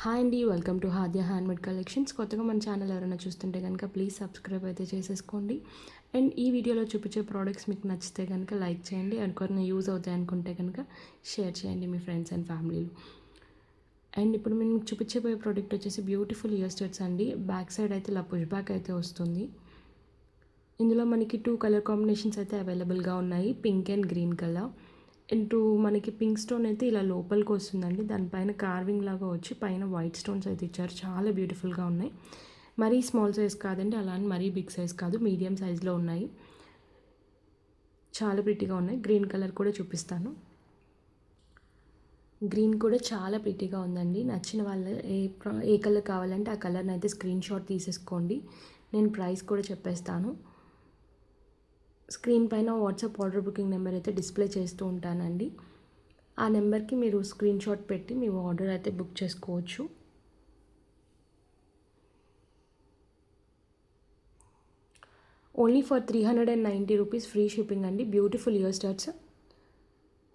Hi అండి, welcome to హాద్య handmade collections. కొత్తగా మన ఛానల్ ఎవరైనా చూస్తుంటే కనుక ప్లీజ్ సబ్స్క్రైబ్ అయితే చేసేసుకోండి. అండ్ ఈ వీడియోలో చూపించే ప్రోడక్ట్స్ మీకు నచ్చితే కనుక లైక్ చేయండి. అండ్ కొన్ని యూజ్ అవుతాయి అనుకుంటే కనుక షేర్ చేయండి మీ ఫ్రెండ్స్ అండ్ ఫ్యామిలీలో. అండ్ ఇప్పుడు మేము చూపించబోయే ప్రోడక్ట్ వచ్చేసి బ్యూటిఫుల్ ఇయర్ స్టడ్స్ అండి. బ్యాక్ సైడ్ అయితే ఇలా పుష్ బ్యాక్ అయితే వస్తుంది. ఇందులో మనకి 2 కలర్ కాంబినేషన్స్ అయితే అవైలబుల్గా ఉన్నాయి, pink and green colour. Into మనకి పింక్ స్టోన్ అయితే ఇలా లోపలికి వస్తుందండి. దానిపైన కార్వింగ్ లాగా వచ్చి పైన వైట్ స్టోన్స్ అయితే ఇచ్చారు. చాలా బ్యూటిఫుల్గా ఉన్నాయి. మరీ స్మాల్ సైజ్ కాదండి, అలా అని మరీ బిగ్ సైజ్ కాదు, మీడియం సైజ్లో ఉన్నాయి. చాలా ప్రిటీగా ఉన్నాయి. గ్రీన్ కలర్ కూడా చూపిస్తాను. గ్రీన్ కూడా చాలా ప్రిటీగా ఉందండి. నచ్చిన వాళ్ళు ఏ కలర్ కావాలంటే ఆ కలర్ని అయితే స్క్రీన్ షాట్ తీసేసుకోండి. నేను ప్రైస్ కూడా చెప్పేస్తాను. స్క్రీన్ పైన వాట్సాప్ ఆర్డర్ బుకింగ్ నెంబర్ అయితే డిస్ప్లే చేస్తూ ఉంటానండి. ఆ నెంబర్కి మీరు స్క్రీన్ షాట్ పెట్టి మీ ఆర్డర్ అయితే బుక్ చేసుకోవచ్చు. Only for 390 rupees free shipping అండి. Beautiful ear studs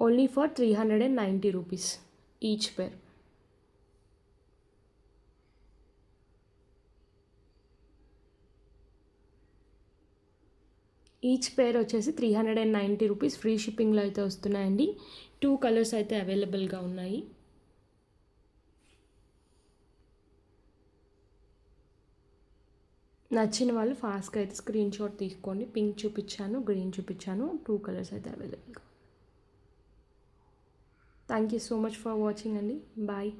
only for 390 rupees each pair. Each pair వచ్చేసి 390 రూపీస్ ఫ్రీ షిప్పింగ్లో అయితే వస్తున్నాయండి. 2 కలర్స్ అయితే అవైలబుల్గా ఉన్నాయి. నచ్చిన వాళ్ళు ఫాస్ట్గా అయితే స్క్రీన్ షాట్ తీసుకోండి. పింక్ చూపించాను, గ్రీన్ చూపించాను, 2 కలర్స్ అయితే అవైలబుల్గా. Thank you so much for watching అండి. బాయ్.